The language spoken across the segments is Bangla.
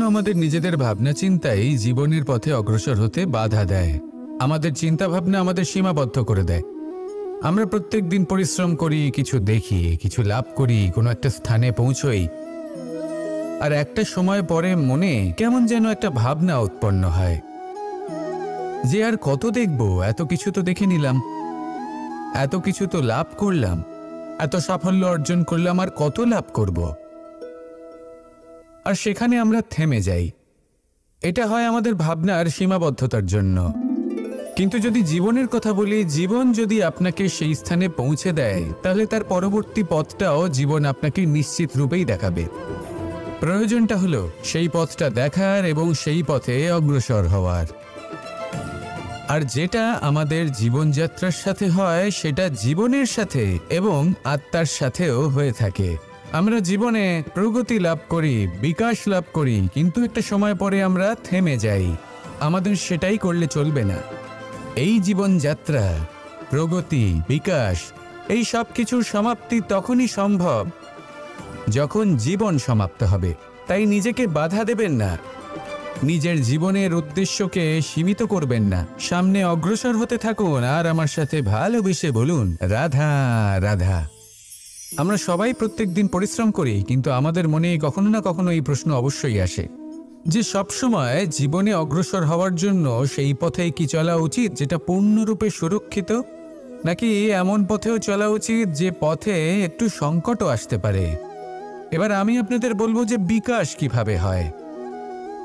আমাদের নিজেদের ভাবনা চিন্তাই জীবনের পথে অগ্রসর হতে বাধা দেয়। আমাদের চিন্তা ভাবনা আমাদের সীমাবদ্ধ করে দেয়। আমরা প্রত্যেক দিন পরিশ্রম করি, কিছু দেখি, কিছু লাভ করি, কোনো একটা স্থানে পৌঁছই, আর একটা সময় পরে মনে কেমন যেন একটা ভাবনা উৎপন্ন হয় যে আর কত দেখব, এত কিছু তো দেখে নিলাম, এত কিছু তো লাভ করলাম, এত সাফল্য অর্জন করলাম, আর কত লাভ করব। আর সেখানে আমরা থেমে যাই। এটা হয় আমাদের ভাবনার সীমাবদ্ধতার জন্য। কিন্তু যদি জীবনের কথা বলি, জীবন যদি আপনাকে সেই স্থানে পৌঁছে দেয়, তাহলে তার পরবর্তী পথটাও জীবন আপনাকে নিশ্চিত রূপেই দেখাবে। প্রয়োজনটা হলো সেই পথটা দেখার এবং সেই পথে অগ্রসর হওয়ার। আর যেটা আমাদের জীবনযাত্রার সাথে হয়, সেটা জীবনের সাথে এবং আত্মার সাথেও হয়ে থাকে। আমরা জীবনে প্রগতি লাভ করি, বিকাশ লাভ করি, কিন্তু একটা সময় পরে আমরা থেমে যাই। আমাদের সেটাই করলে চলবে না। এই জীবনযাত্রা, প্রগতি, বিকাশ, এই সব কিছুর সমাপ্তি তখনই সম্ভব যখন জীবন সমাপ্ত হবে। তাই নিজেকে বাধা দেবেন না, নিজের জীবনের উদ্দেশ্যকে সীমিত করবেন না। সামনে অগ্রসর হতে থাকুন আর আমার সাথে ভালোবেসে বলুন, রাধা রাধা। আমরা সবাই প্রত্যেক দিন পরিশ্রম করি, কিন্তু আমাদের মনে কখনো না কখনো এই প্রশ্ন অবশ্যই আসে যে সবসময় জীবনে অগ্রসর হওয়ার জন্য সেই পথে কি চলা উচিত যেটা পূর্ণরূপে সুরক্ষিত, নাকি এমন পথেও চলা উচিত যে পথে একটু সংকটও আসতে পারে। এবার আমি আপনাদের বলবো যে বিকাশ কিভাবে হয়।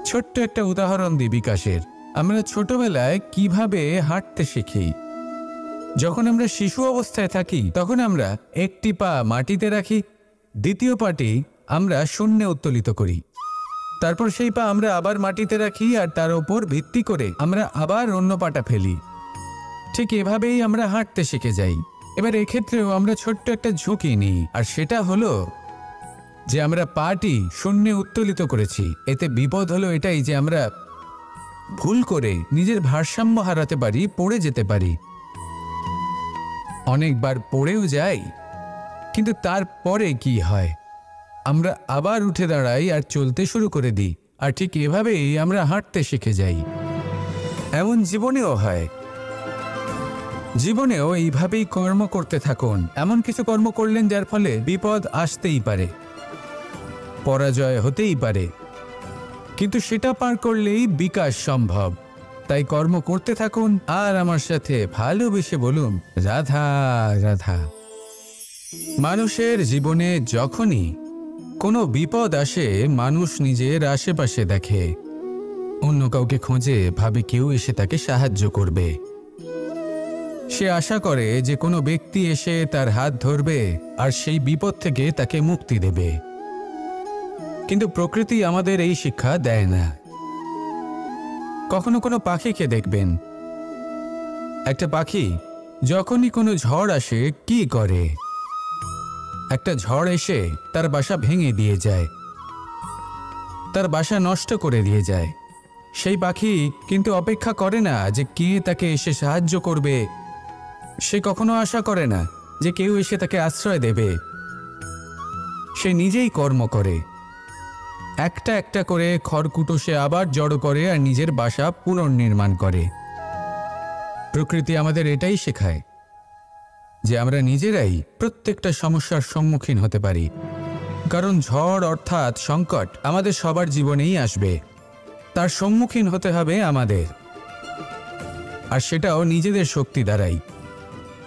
ছোট্ট একটা উদাহরণ দিই বিকাশের। আমরা ছোটবেলায় কিভাবে হাঁটতে শিখি। যখন আমরা শিশু অবস্থায় থাকি, তখন আমরা একটি পা মাটিতে রাখি, দ্বিতীয় পাটি আমরা শূন্যে উত্তোলিত করি, তারপর সেই পা আমরা আবার মাটিতে রাখি, আর তার উপর ভিত্তি করে আমরা আবার অন্য পাটা ফেলি। ঠিক এভাবেই আমরা হাঁটতে শিখে যাই। এবার এক্ষেত্রেও আমরা ছোট্ট একটা ঝুঁকি নিই, আর সেটা হলো যে আমরা পাটি শূন্যে উত্তোলিত করেছি। এতে বিপদ হলো এটাই যে আমরা ভুল করে নিজের ভারসাম্য হারাতে পারি, পড়ে যেতে পারি। অনেকবার পড়েও যাই, কিন্তু তারপরে কি হয়, আমরা আবার উঠে দাঁড়াই আর চলতে শুরু করে দিই। আর ঠিক এভাবেই আমরা হাঁটতে শিখে যাই। এমন জীবনেও হয়। জীবনেও এইভাবেই কর্ম করতে থাকুন। এমন কিছু কর্ম করলেন যার ফলে বিপদ আসতেই পারে, পরাজয় হতেই পারে, কিন্তু সেটা পার করলেই বিকাশ সম্ভব। তাই কর্ম করতে থাকুন আর আমার সাথে ভালোবেসে বলুন, রাধা রাধা। মানুষের জীবনে যখনই কোনো বিপদ আসে, মানুষ নিজের আশেপাশে দেখে, অন্য কাউকে খোঁজে, ভাবে কেউ এসে তাকে সাহায্য করবে। সে আশা করে যে কোনো ব্যক্তি এসে তার হাত ধরবে আর সেই বিপদ থেকে তাকে মুক্তি দেবে। কিন্তু প্রকৃতি আমাদের এই শিক্ষা দেয় না। কখনো কোনো পাখিকে দেখবেন, একটা পাখি যখনই কোনো ঝড় আসে কি করে, একটা ঝড় এসে তার বাসা ভেঙে দিয়ে যায়, তার বাসা নষ্ট করে দিয়ে যায়। সেই পাখি কিন্তু অপেক্ষা করে না যে কে তাকে এসে সাহায্য করবে। সে কখনো আশা করে না যে কেউ এসে তাকে আশ্রয় দেবে। সে নিজেই কর্ম করে, একটা একটা করে খড়কুটো সে আবার জড়ো করে আর নিজের বাসা পুনর্নির্মাণ করে। প্রকৃতি আমাদের এটাই শেখায় যে আমরা নিজেরাই প্রত্যেকটা সমস্যার সম্মুখীন হতে পারি। কারণ ঝড় অর্থাৎ সংকট আমাদের সবার জীবনেই আসবে, তার সম্মুখীন হতে হবে আমাদের, আর সেটাও নিজেদের শক্তি দ্বারাই।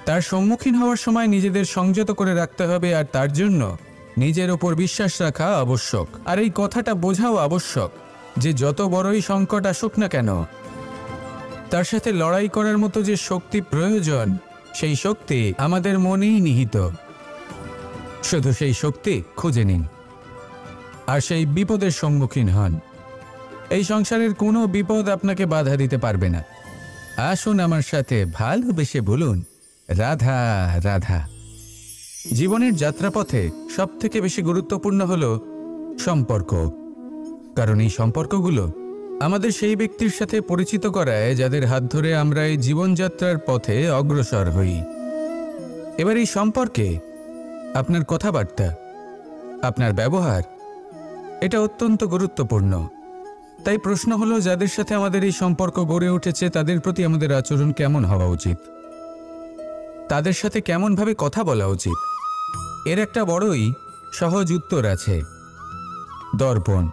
তার সম্মুখীন হওয়ার সময় নিজেদের সংযত করে রাখতে হবে, আর তার জন্য নিজের ওপর বিশ্বাস রাখা আবশ্যক। আর এই কথাটা বোঝাও আবশ্যক যে যত বড়ই সংকট আসুক না কেন, তার সাথে লড়াই করার মতো যে শক্তি প্রয়োজন, সেই শক্তি আমাদের মনেই নিহিত। শুধু সেই শক্তি খুঁজে নিন আর সেই বিপদের সম্মুখীন হন। এই সংসারের কোনো বিপদ আপনাকে বাধা দিতে পারবে না। আসুন আমার সাথে ভালোবেসে বলুন, রাধা রাধা। জীবনের যাত্রাপথে সবথেকে বেশি গুরুত্বপূর্ণ হলো সম্পর্ক। কারণ এই সম্পর্কগুলো আমাদের সেই ব্যক্তির সাথে পরিচিত করায় যাদের হাত ধরে আমরা এই জীবনযাত্রার পথে অগ্রসর হই। এবার এই সম্পর্কে আপনার কথাবার্তা, আপনার ব্যবহার, এটা অত্যন্ত গুরুত্বপূর্ণ। তাই প্রশ্ন হলো, যাদের সাথে আমাদের এই সম্পর্ক গড়ে উঠেছে তাদের প্রতি আমাদের আচরণ কেমন হওয়া উচিত, তাদের সাথে কেমনভাবে কথা বলা উচিত। এর একটা বড়ই সহজ উত্তর আছে, দর্পণ।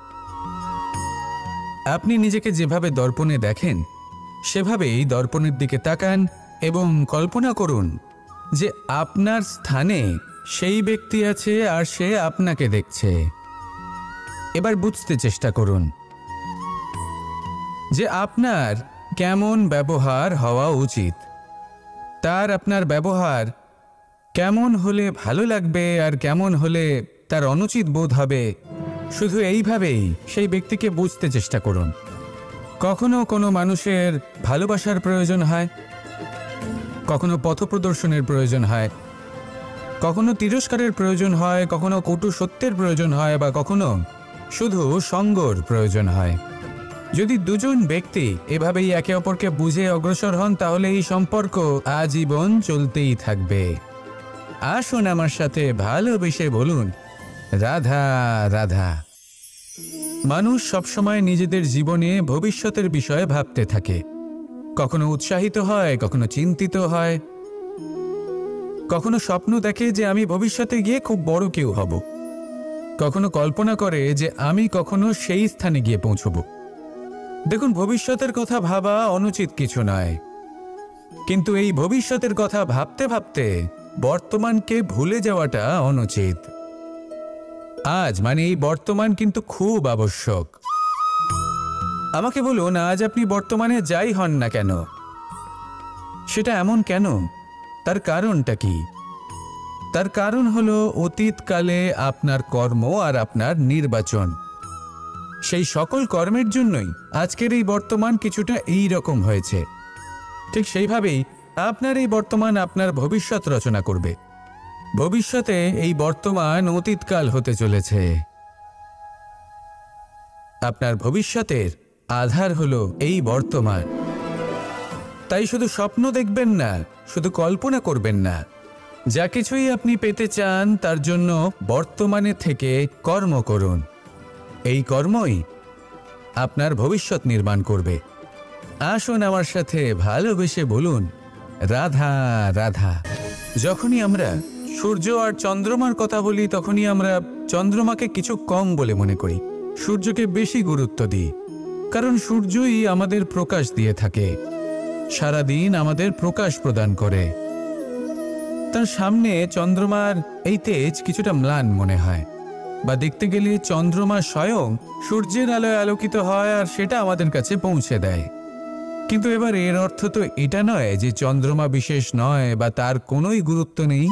আপনি নিজেকে যেভাবে দর্পণে দেখেন সেভাবেই দর্পণের দিকে তাকান এবং কল্পনা করুন যে আপনার স্থানে সেই ব্যক্তি আছে আর সে আপনাকে দেখছে। এবার বুঝতে চেষ্টা করুন যে আপনার কেমন ব্যবহার হওয়া উচিত, তার আপনার ব্যবহার কেমন হলে ভালো লাগবে আর কেমন হলে তার অনুচিত বোধ হবে। শুধু এইভাবেই সেই ব্যক্তিকে বুঝতে চেষ্টা করুন। কখনো কোনো মানুষের ভালোবাসার প্রয়োজন হয়, কখনো পথপ্রদর্শনের প্রয়োজন হয়, কখনো তিরস্কারের প্রয়োজন হয়, কখনো কটু সত্যের প্রয়োজন হয়, বা কখনো শুধু সঙ্গর প্রয়োজন হয়। যদি দুজন ব্যক্তি এভাবেই একে অপরকে বুঝে অগ্রসর হন তাহলে এই সম্পর্ক আজীবন চলতেই থাকবে। আসুন আমার সাথে ভালোবেসে বলুন, রাধা রাধা। মানুষ সবসময় নিজেদের জীবনে ভবিষ্যতের বিষয়ে ভাবতে থাকে। কখনো উৎসাহিত হয়, কখনো চিন্তিত হয়, কখনো স্বপ্ন দেখে যে আমি ভবিষ্যতে গিয়ে খুব বড় কেউ হব, কখনো কল্পনা করে যে আমি কখনো সেই স্থানে গিয়ে পৌঁছব। দেখুন, ভবিষ্যতের কথা ভাবা অনুচিত কিছু নয়, কিন্তু এই ভবিষ্যতের কথা ভাবতে ভাবতে বর্তমানকে ভুলে যাওয়াটা অনুচিত। আজ মানে এই বর্তমান কিন্তু খুব আবশ্যক। আমাকে বলুন, আজ আপনি বর্তমানে যাই হন না কেন, সেটা এমন কেন? তার কারণটা কি? তার কারণ হলো অতীতকালে আপনার কর্ম আর আপনার নির্বাচন। সেই সকল কর্মের জন্যই আজকের এই বর্তমান কিছুটা এই রকম হয়েছে। ঠিক সেইভাবেই আপনার এই বর্তমান আপনার ভবিষ্যৎ রচনা করবে। ভবিষ্যতে এই বর্তমান অতীতকাল হতে চলেছে। আপনার ভবিষ্যতের আধার হলো এই বর্তমান। তাই শুধু স্বপ্ন দেখবেন না, শুধু কল্পনা করবেন না। যা কিছুই আপনি পেতে চান তার জন্য বর্তমানে থেকে কর্ম করুন। এই কর্মই আপনার ভবিষ্যৎ নির্মাণ করবে। আসুন আমার সাথে ভালোবেসে বলুন, রাধা রাধা। যখনই আমরা সূর্য আর চন্দ্রমার কথা বলি তখনই আমরা চন্দ্রমাকে কিছু কম বলে মনে করি, সূর্যকে বেশি গুরুত্ব দিই। কারণ সূর্যই আমাদের প্রকাশ দিয়ে থাকে, সারাদিন আমাদের প্রকাশ প্রদান করে। তার সামনে চন্দ্রমার এই তেজ কিছুটা ম্লান মনে হয়, বা দেখতে গেলে চন্দ্রমা স্বয়ং সূর্যের আলোয় আলোকিত হয় আর সেটা আমাদের কাছে পৌঁছে দেয়। কিন্তু এবার এর অর্থ তো এটা নয় যে চন্দ্রমা বিশেষ নয় বা তার কোনোই গুরুত্ব নেই।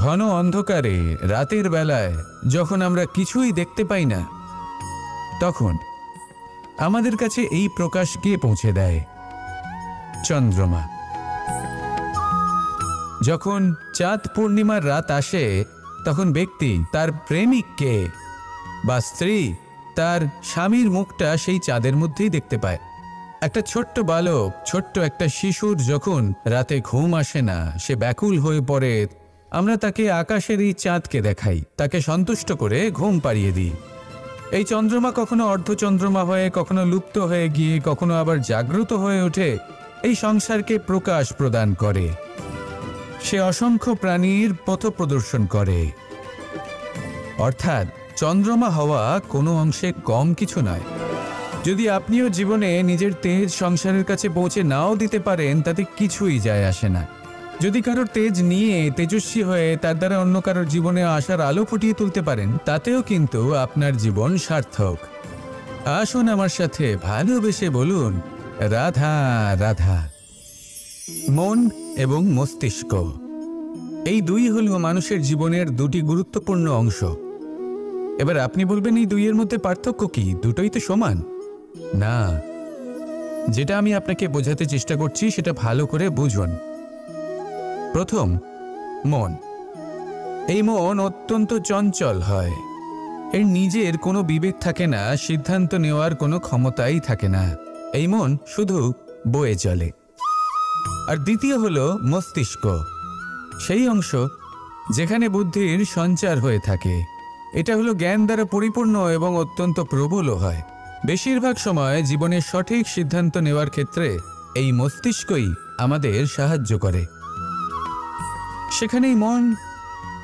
ঘন অন্ধকারে রাতের বেলায় যখন আমরা কিছুই দেখতে পাই না, তখন আমাদের কাছে এই প্রকাশ কে পৌঁছে দেয়? চন্দ্রমা। যখন চাঁদ পূর্ণিমার রাত আসে তখন ব্যক্তি তার প্রেমিককে বা স্ত্রী তার স্বামীর মুখটা সেই চাঁদের মধ্যেই দেখতে পায়। একটা ছোট্ট বালক, ছোট্ট একটা শিশুর যখন রাতে ঘুম আসে না, সে ব্যাকুল হয়ে পড়ে, আমরা তাকে আকাশের এই চাঁদকে দেখাই, তাকে সন্তুষ্ট করে ঘুম পাড়িয়ে দিই। এই চন্দ্রমা কখনো অর্ধচন্দ্রমা হয়ে, কখনো লুপ্ত হয়ে গিয়ে, কখনো আবার জাগ্রত হয়ে ওঠে, এই সংসারকে প্রকাশ প্রদান করে। সে অসংখ্য প্রাণীর পথ প্রদর্শন করে। অর্থাৎ চন্দ্রমা হওয়া কোনো অংশে কম কিছু নয়। যদি আপনিও জীবনে নিজের তেজ সংসারের কাছে পৌঁছে নাও দিতে পারেন তাতে কিছুই যায় আসে না। যদি কারোর তেজ নিয়ে তেজস্বী হয়ে তার দ্বারা অন্য কারোর জীবনে আসার আলো ফুটিয়ে তুলতে পারেন, তাতেও কিন্তু আপনার জীবন সার্থক। আসুন আমার সাথে ভালোবেসে বলুন, রাধা রাধা। মন এবং মস্তিষ্ক, এই দুই হলো মানুষের জীবনের দুটি গুরুত্বপূর্ণ অংশ। এবার আপনি বলবেন, এই দুইয়ের মধ্যে পার্থক্য কি? দুটোই তো সমান। না, যেটা আমি আপনাকে বোঝাতে চেষ্টা করছি সেটা ভালো করে বুঝুন। প্রথম, মন। এই মন অত্যন্ত চঞ্চল হয়। এর নিজের কোনো বিবেক থাকে না, সিদ্ধান্ত নেওয়ার কোনো ক্ষমতাই থাকে না। এই মন শুধু বয়ে চলে। আর দ্বিতীয় হলো মস্তিষ্ক, সেই অংশ যেখানে বুদ্ধির সঞ্চার হয়ে থাকে। এটা হলো জ্ঞান দ্বারা পরিপূর্ণ এবং অত্যন্ত প্রবলও হয়। বেশিরভাগ সময় জীবনের সঠিক সিদ্ধান্ত নেওয়ার ক্ষেত্রে এই মস্তিষ্কই আমাদের সাহায্য করে। সেখানেই মন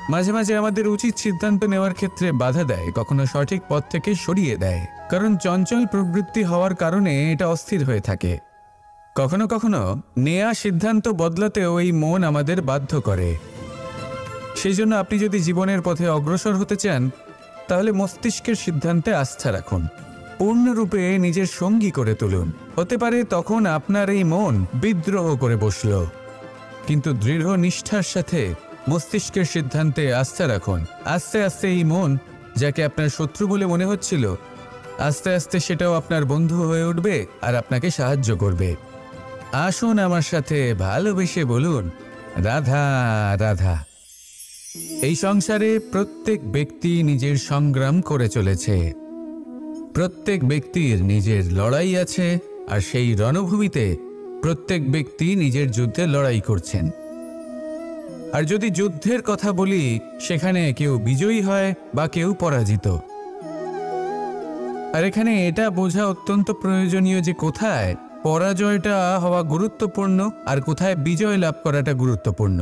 মাঝে মাঝে আমাদের উচিত সিদ্ধান্ত নেওয়ার ক্ষেত্রে বাধা দেয়, কখনো সঠিক পথ থেকে সরিয়ে দেয়, কারণ চঞ্চল প্রবৃত্তি হওয়ার কারণে এটা অস্থির হয়ে থাকে। কখনো কখনো নেয়া সিদ্ধান্ত বদলাতেও এই মন আমাদের বাধ্য করে। সেই জন্য আপনি যদি জীবনের পথে অগ্রসর হতে চান, তাহলে মস্তিষ্কের সিদ্ধান্তে আস্থা রাখুন, পূর্ণরূপে নিজের সঙ্গী করে তুলুন। হতে পারে তখন আপনার এই মন বিদ্রোহ করে বসল, কিন্তু দৃঢ় নিষ্ঠার সাথে মস্তিষ্কের সিদ্ধান্তে আস্থা রাখুন। আস্তে আস্তে এই মন, যাকে আপনার শত্রু বলে মনে হচ্ছিল, আস্তে আস্তে সেটাও আপনার বন্ধু হয়ে উঠবে আর আপনাকে সাহায্য করবে। আসুন আমার সাথে ভালোবেসে বলুন, রাধা রাধা। এই সংসারে প্রত্যেক ব্যক্তি নিজের সংগ্রাম করে চলেছে। প্রত্যেক ব্যক্তির নিজের লড়াই আছে, আর সেই রণভূমিতে প্রত্যেক ব্যক্তি নিজের যুদ্ধে লড়াই করছেন। আর যদি যুদ্ধের কথা বলি, সেখানে কেউ বিজয়ী হয় বা কেউ পরাজিত। আর এখানে এটা বোঝা অত্যন্ত প্রয়োজনীয় যে কোথায় পরাজয়টা হওয়া গুরুত্বপূর্ণ আর কোথায় বিজয় লাভ করাটা গুরুত্বপূর্ণ।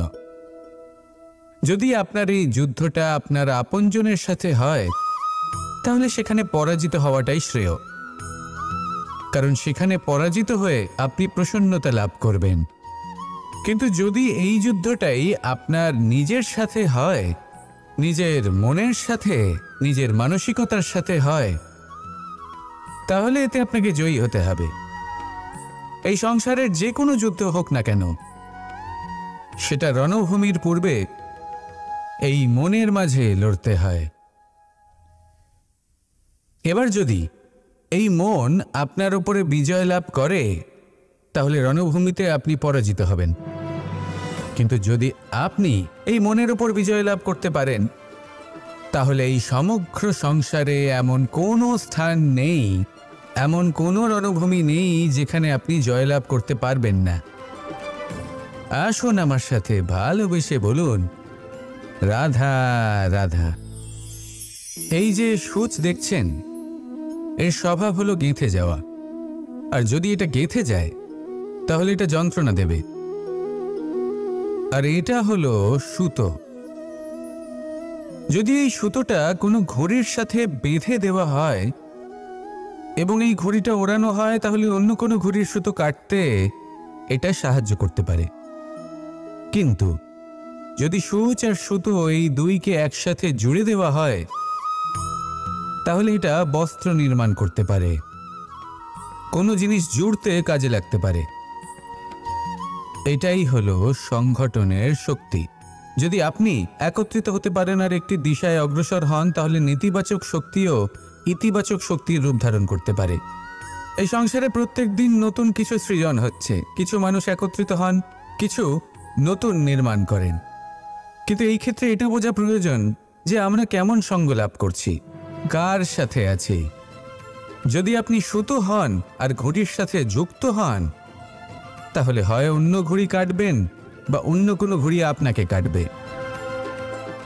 যদি আপনার এই যুদ্ধটা আপনার আপনজনের সাথে হয়, তাহলে সেখানে পরাজিত হওয়াটাই শ্রেয়, কারণ সেখানে পরাজিত হয়ে আপনি প্রসন্নতা লাভ করবেন। কিন্তু যদি এই যুদ্ধটাই আপনার নিজের সাথে হয়, নিজের মনের সাথে, নিজের মানসিকতার সাথে হয়, তাহলে এতে আপনাকে জয়ী হতে হবে। এই সংসারের যে কোনো যুদ্ধ হোক না কেন, সেটা রণভূমির পূর্বে এই মনের মাঝে লড়তে হয়। এবার যদি এই মন আপনার উপরে বিজয় লাভ করে, তাহলে রণভূমিতে আপনি পরাজিত হবেন। কিন্তু যদি আপনি এই মনের উপর বিজয় লাভ করতে পারেন, তাহলে এই সমগ্র সংসারে এমন কোনো স্থান নেই, এমন কোনো রণভূমি নেই যেখানে আপনি জয়লাভ করতে পারবেন না। আসুন আমার সাথে ভালোবেসে বলুন, রাধা রাধা। এই যে সূচ দেখছেন, এর স্বভাব হলো গেঁথে যাওয়া। আর যদি এটা গেঁথে যায়, তাহলে এটা যন্ত্রণা দেবে। আর এটা হলো সুতো। যদি এই সুতোটা কোনো ঘড়ির সাথে বেঁধে দেওয়া হয় এবং এই ঘড়িটা ওড়ানো হয়, তাহলে অন্য কোনো ঘড়ির সুতো কাটতে এটা সাহায্য করতে পারে। কিন্তু যদি সূচ আর সুতো এই দুইকে একসাথে জুড়ে দেওয়া হয়, তাহলে এটা বস্ত্র নির্মাণ করতে পারে, কোনো জিনিস জুড়তে কাজে লাগতে পারে। এটাই হলো সংগঠনের শক্তি। যদি আপনি একত্রিত হতে পারেন আর একটি দিশায় অগ্রসর হন, তাহলে নেতিবাচক শক্তিও ইতিবাচক শক্তির রূপ ধারণ করতে পারে। এই সংসারে প্রত্যেক দিন নতুন কিছু সৃজন হচ্ছে। কিছু মানুষ একত্রিত হন, কিছু নতুন নির্মাণ করেন। কিন্তু এই ক্ষেত্রে এটা বোঝা প্রয়োজন যে আমরা কেমন সঙ্গ লাভ করছি, কার সাথে আছি। যদি আপনি সুতো হন আর ঘড়ির সাথে যুক্ত হন, তাহলে হয় অন্য ঘড়ি কাটবেন বা অন্য কোনো ঘড়ি আপনাকে কাটবে।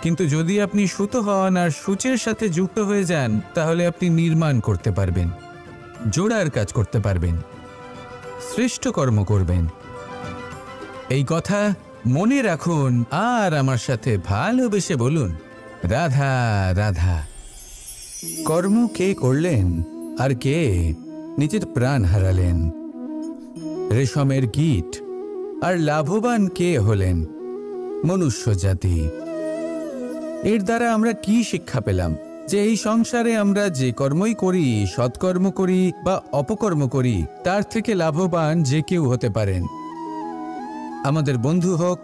কিন্তু যদি আপনি সুতো হন আর সূচের সাথে যুক্ত হয়ে যান, তাহলে আপনি নির্মাণ করতে পারবেন, জোড়ার কাজ করতে পারবেন, শ্রেষ্ঠ কর্ম করবেন। এই কথা মনে রাখুন আর আমার সাথে ভালোবেসে বলুন, রাধা রাধা। কর্ম কে করলেন আর কে নিজের প্রাণ হারালেন? রেশমের কীট। আর লাভবান কে হলেন? মনুষ্য জাতি। এর দ্বারা আমরা কি শিক্ষা পেলাম? যে এই সংসারে আমরা যে কর্মই করি, সৎকর্ম করি বা অপকর্ম করি, তার থেকে লাভবান যে কেউ হতে পারেন। আমাদের বন্ধু হোক,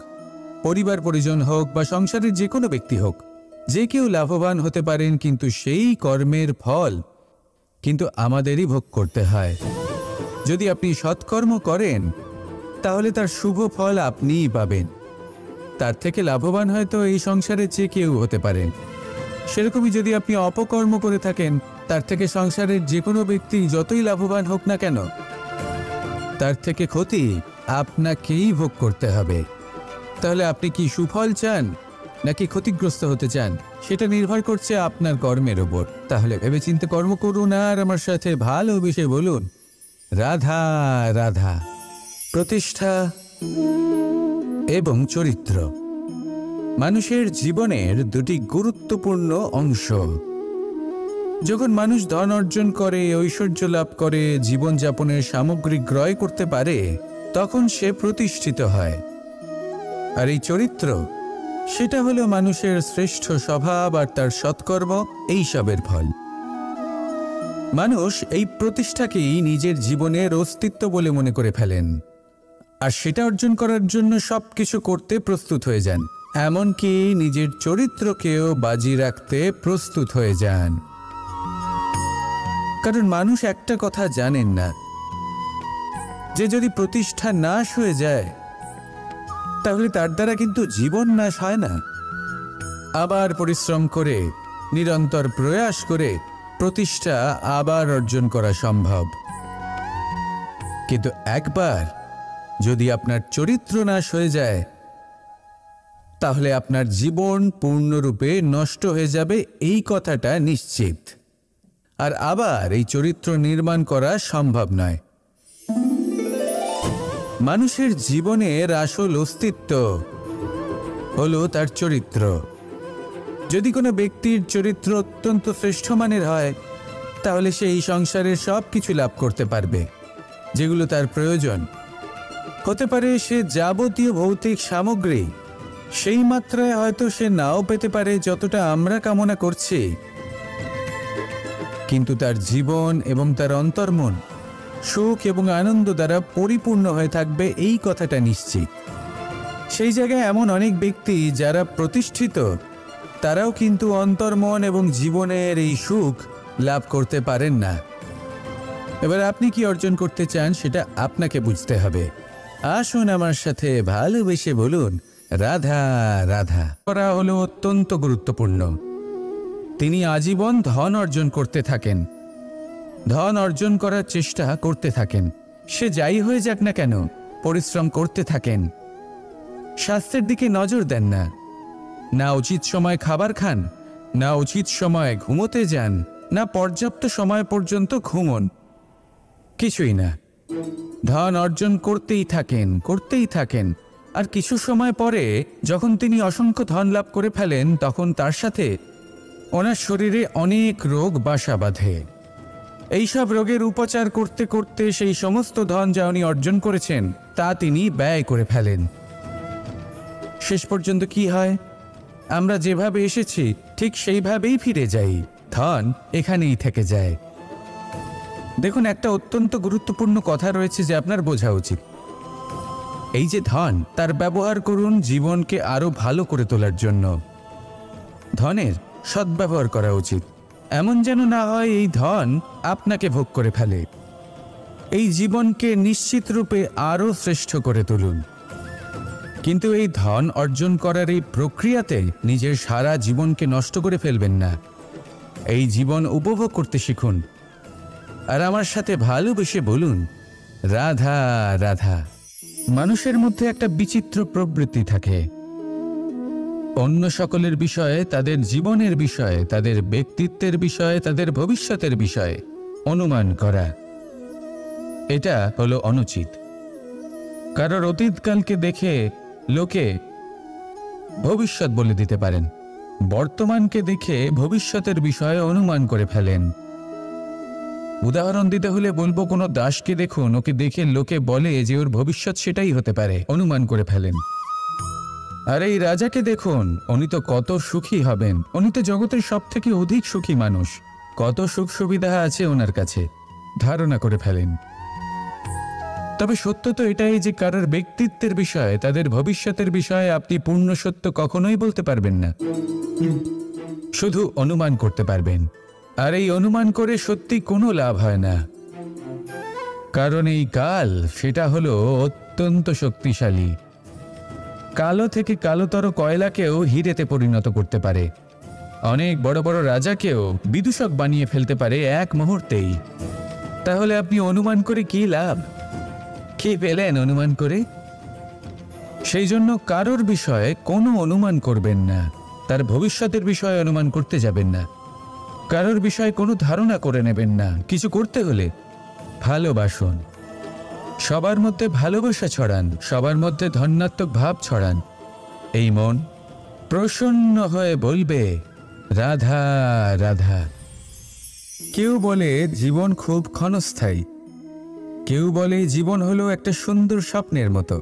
পরিবার পরিজন হোক বা সংসারের যে কোনো ব্যক্তি হোক, যে কেউ লাভবান হতে পারেন, কিন্তু সেই কর্মের ফল কিন্তু আমাদেরই ভোগ করতে হয়। যদি আপনি সৎকর্ম করেন, তাহলে তার শুভ ফল আপনিই পাবেন। তার থেকে লাভবান হয়তো এই সংসারে যে কেউ হতে পারেন। সেরকমই যদি আপনি অপকর্ম করে থাকেন, তার থেকে সংসারের যে কোনো ব্যক্তি যতই লাভবান হোক না কেন, তার থেকে ক্ষতি আপনাকেই ভোগ করতে হবে। তাহলে আপনি কি সুফল চান নাকি ক্ষতিগ্রস্ত হতে চান সেটা নির্ভর করছে আপনার কর্মের ওপর। তাহলে ভেবেচিন্তে কর্ম করুন আর আমার সাথে ভালোবেসে বলুন, রাধা রাধা। প্রতিষ্ঠা এবং চরিত্র মানুষের জীবনের দুটি গুরুত্বপূর্ণ অংশ। যখন মানুষ ধন অর্জন করে, ঐশ্বর্য লাভ করে, জীবনযাপনের সামগ্রী ক্রয় করতে পারে, তখন সে প্রতিষ্ঠিত হয়। আর এই চরিত্র, সেটা হলো মানুষের শ্রেষ্ঠ স্বভাব আর তার সৎকর্ম, এইসবের ফল। মানুষ এই প্রতিষ্ঠাকেই নিজের জীবনের অস্তিত্ব বলে মনে করে ফেলেন, আর সেটা অর্জন করার জন্য সবকিছু করতে প্রস্তুত হয়ে যান, এমনকি নিজের চরিত্রকেও বাজি রাখতে প্রস্তুত হয়ে যান। কারণ মানুষ একটা কথা জানেন না, যে যদি প্রতিষ্ঠা নাশ হয়ে যায় তাহলে তার দ্বারা কিন্তু জীবন নাশ হয় না। আবার পরিশ্রম করে, নিরন্তর প্রয়াস করে প্রতিষ্ঠা আবার অর্জন করা সম্ভব। কিন্তু একবার যদি আপনার চরিত্র নাশ হয়ে যায় তাহলে আপনার জীবন পূর্ণরূপে নষ্ট হয়ে যাবে, এই কথাটা নিশ্চিত। আর আবার এই চরিত্র নির্মাণ করা সম্ভব নয়। মানুষের জীবনের আসল অস্তিত্ব হলো তার চরিত্র। যদি কোনো ব্যক্তির চরিত্র অত্যন্ত শ্রেষ্ঠ মানের হয় তাহলে সে এই সংসারের সব কিছু লাভ করতে পারবে যেগুলো তার প্রয়োজন। হতে পারে সে যাবতীয় ভৌতিক সামগ্রী সেই মাত্রায় হয়তো সে নাও পেতে পারে যতটা আমরা কামনা করছি, কিন্তু তার জীবন এবং তার অন্তর্মন সুখ এবং আনন্দ দ্বারা পরিপূর্ণ হয়ে থাকবে, এই কথাটা নিশ্চিত। সেই জায়গায় এমন অনেক ব্যক্তি যারা প্রতিষ্ঠিত, তারাও কিন্তু অন্তর্মন এবং জীবনের এই সুখ লাভ করতে পারেন না। এবার আপনি কি অর্জন করতে চান সেটা আপনাকে বুঝতে হবে। আসুন আমার সাথে ভালোবেসে বলুন, রাধা রাধা। করা হলো অত্যন্ত গুরুত্বপূর্ণ। তিনি আজীবন ধন অর্জন করতে থাকেন, ধন অর্জন করার চেষ্টা করতে থাকেন। সে যাই হয়ে যাক না কেন, পরিশ্রম করতে থাকেন। স্বাস্থ্যের দিকে নজর দেন না, না উচিত সময় খাবার খান, না উচিত সময় ঘুমোতে যান, না পর্যাপ্ত সময় পর্যন্ত ঘুমন, কিছুই না। ধন অর্জন করতেই থাকেন, করতেই থাকেন। আর কিছু সময় পরে যখন তিনি অসংখ্য ধন লাভ করে ফেলেন, তখন তার সাথে ওনার শরীরে অনেক রোগ বাসা বাঁধে। এইসব রোগের উপচার করতে করতে সেই সমস্ত ধন যা উনি অর্জন করেছেন তা তিনি ব্যয় করে ফেলেন। শেষ পর্যন্ত কি হয়? আমরা যেভাবে এসেছি ঠিক সেইভাবেই ফিরে যাই, ধন এখানেই থেকে যায়। দেখুন, একটা অত্যন্ত গুরুত্বপূর্ণ কথা রয়েছে যে আপনার বোঝা উচিত। এই যে ধন, তার ব্যবহার করুন জীবনকে আরো ভালো করে তোলার জন্য। ধনের সদ্ব্যবহার করা উচিত, এমন যেন না হয় এই ধন আপনাকে ভোগ করে ফেলে। এই জীবনকে নিশ্চিত রূপে আরো শ্রেষ্ঠ করে তুলুন। কিন্তু এই ধন অর্জন করার এই প্রক্রিয়াতে নিজের সারা জীবনকে নষ্ট করে ফেলবেন না। এই জীবন উপভোগ করতে শিখুন। আর আমার সাথে ভালোবেসে বলুন, রাধা রাধা। মানুষের মধ্যে একটা বিচিত্র প্রবৃত্তি থাকে, অন্য সকলের বিষয়ে, তাদের জীবনের বিষয়ে, তাদের ব্যক্তিত্বের বিষয়ে, তাদের ভবিষ্যতের বিষয়ে অনুমান করা। এটা হলো অনুচিত। কারোর অতীতকালকে দেখে লোকে ভবিষ্যৎ বলে দিতে পারেন, বর্তমানকে দেখে ভবিষ্যতের বিষয়ে অনুমান করে ফেলেন। উদাহরণ দিতে হলে বলবো, কোনো দাসকে দেখুন, ওকে দেখে লোকে বলে যে ওর ভবিষ্যৎ সেটাই হতে পারে, অনুমান করে ফেলেন। আর এই রাজাকে দেখুন, উনি তো কত সুখী হবেন, উনি তো জগতের সব থেকে অধিক সুখী মানুষ, কত সুখ সুবিধা আছে ওনার কাছে, ধারণা করে ফেলেন। তবে সত্য তো এটাই যে কারোর ব্যক্তিত্বের বিষয়ে, তাদের ভবিষ্যতের বিষয়ে আপনি পূর্ণ সত্য কখনোই বলতে পারবেন না, শুধু অনুমান করতে পারবেন। আর এই অনুমান করে সত্যি কোনো লাভ হয় না, কারণ এই কাল সেটা হলো অত্যন্ত শক্তিশালী। কালো থেকে কালোতর কয়লাকেও হিরেতে পরিণত করতে পারে, অনেক বড় বড় রাজাকেও বিদূষক বানিয়ে ফেলতে পারে এক মুহূর্তেই। তাহলে আপনি অনুমান করে কি লাভ? কি পেলেন অনুমান করে? সেই জন্য কারোর বিষয়ে কোনো অনুমান করবেন না। তার ভবিষ্যতের বিষয়ে অনুমান করতে যাবেন না, কারোর বিষয়ে কোনো ধারণা করে নেবেন না। কিছু করতে হলে ভালোবাসুন, সবার মধ্যে ভালোবাসা ছড়ান, সবার মধ্যে ধনাত্মক ভাব ছড়ান। এই মন প্রসন্ন হয়ে বলবে, রাধা রাধা। কেউ বলে জীবন খুব ক্ষণস্থায়ী, কেউ বলে জীবন হলো একটা সুন্দর স্বপ্নের মতো,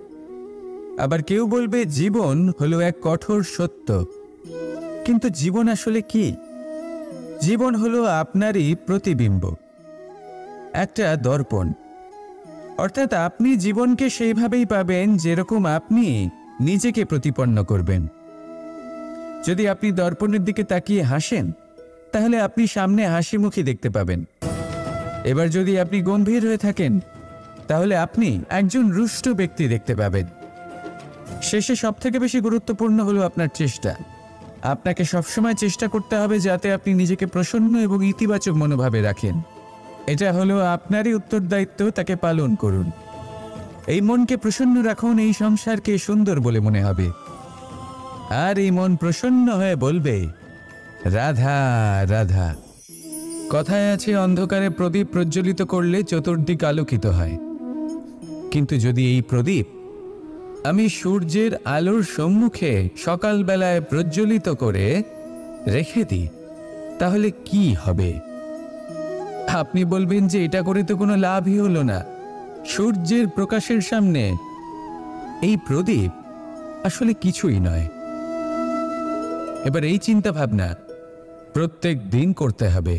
আবার কেউ বলবে জীবন হলো এক কঠোর সত্য। কিন্তু জীবন আসলে কি? জীবন হলো আপনারই প্রতিবিম্ব, একটা দর্পণ। অর্থাৎ আপনি জীবনকে সেইভাবেই পাবেন যেরকম আপনি নিজেকে প্রতিপন্ন করবেন। যদি আপনি দর্পণের দিকে তাকিয়ে হাসেন, তাহলে আপনি সামনে হাসি মুখী দেখতে পাবেন। এবার যদি আপনি গম্ভীর হয়ে থাকেন, তাহলে আপনি একজন রুষ্ট ব্যক্তি দেখতে পাবেন। শেষে সবথেকে বেশি গুরুত্বপূর্ণ হলো আপনার চেষ্টা। আপনাকে সবসময় চেষ্টা করতে হবে যাতে আপনি নিজেকে প্রসন্ন এবং ইতিবাচক মনোভাবে রাখেন। এটা হলো আপনারই উত্তরদায়িত্ব, তাকে পালন করুন। এই মনকে প্রসন্ন রাখুন, এই সংসারকে সুন্দর বলে মনে হবে। আর এই মন প্রসন্ন হয়ে বলবে, রাধা রাধা। কথায় আছে, অন্ধকারে প্রদীপ প্রজ্বলিত করলে চতুর্দিক আলোকিত হয়। কিন্তু যদি এই প্রদীপ আমি সূর্যের আলোর সম্মুখে সকালবেলায় প্রজ্বলিত করে রেখে দিই, তাহলে কি হবে? আপনি বলবেন যে এটা করে তো কোনো লাভই হলো না। সূর্যের প্রকাশের সামনে এই প্রদীপ আসলে কিছুই নয়। এবার এই চিন্তা ভাবনা প্রত্যেক দিন করতে হবে,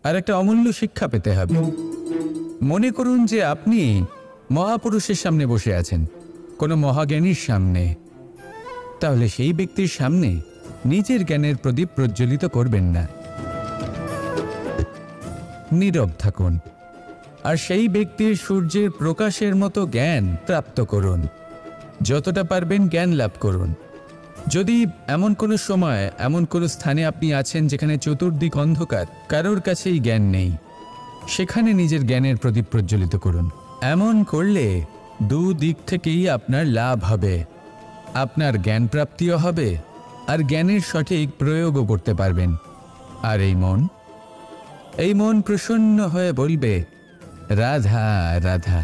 আর একটা অমূল্য শিক্ষা পেতে হবে। মনে করুন যে আপনি মহাপুরুষের সামনে বসে আছেন, কোনো মহাজ্ঞানীর সামনে। তাহলে সেই ব্যক্তির সামনে নিজের জ্ঞানের প্রদীপ প্রজ্বলিত করবেন না, নীরব থাকুন, আর সেই ব্যক্তির সূর্যের প্রকাশের মতো জ্ঞান প্রাপ্ত করুন। যতটা পারবেন জ্ঞান লাভ করুন। যদি এমন কোনো সময়, এমন কোনো স্থানে আপনি আছেন যেখানে চতুর্দিক অন্ধকার, কারোর কাছেই জ্ঞান নেই, সেখানে নিজের জ্ঞানের প্রদীপ প্রজ্বলিত করুন। এমন করলে দুদিক থেকেই আপনার লাভ হবে। আপনার জ্ঞান প্রাপ্তিও হবে, আর জ্ঞানের সঠিক প্রয়োগও করতে পারবেন। আর এই মন প্রসন্ন হয়ে বলবে, রাধা রাধা।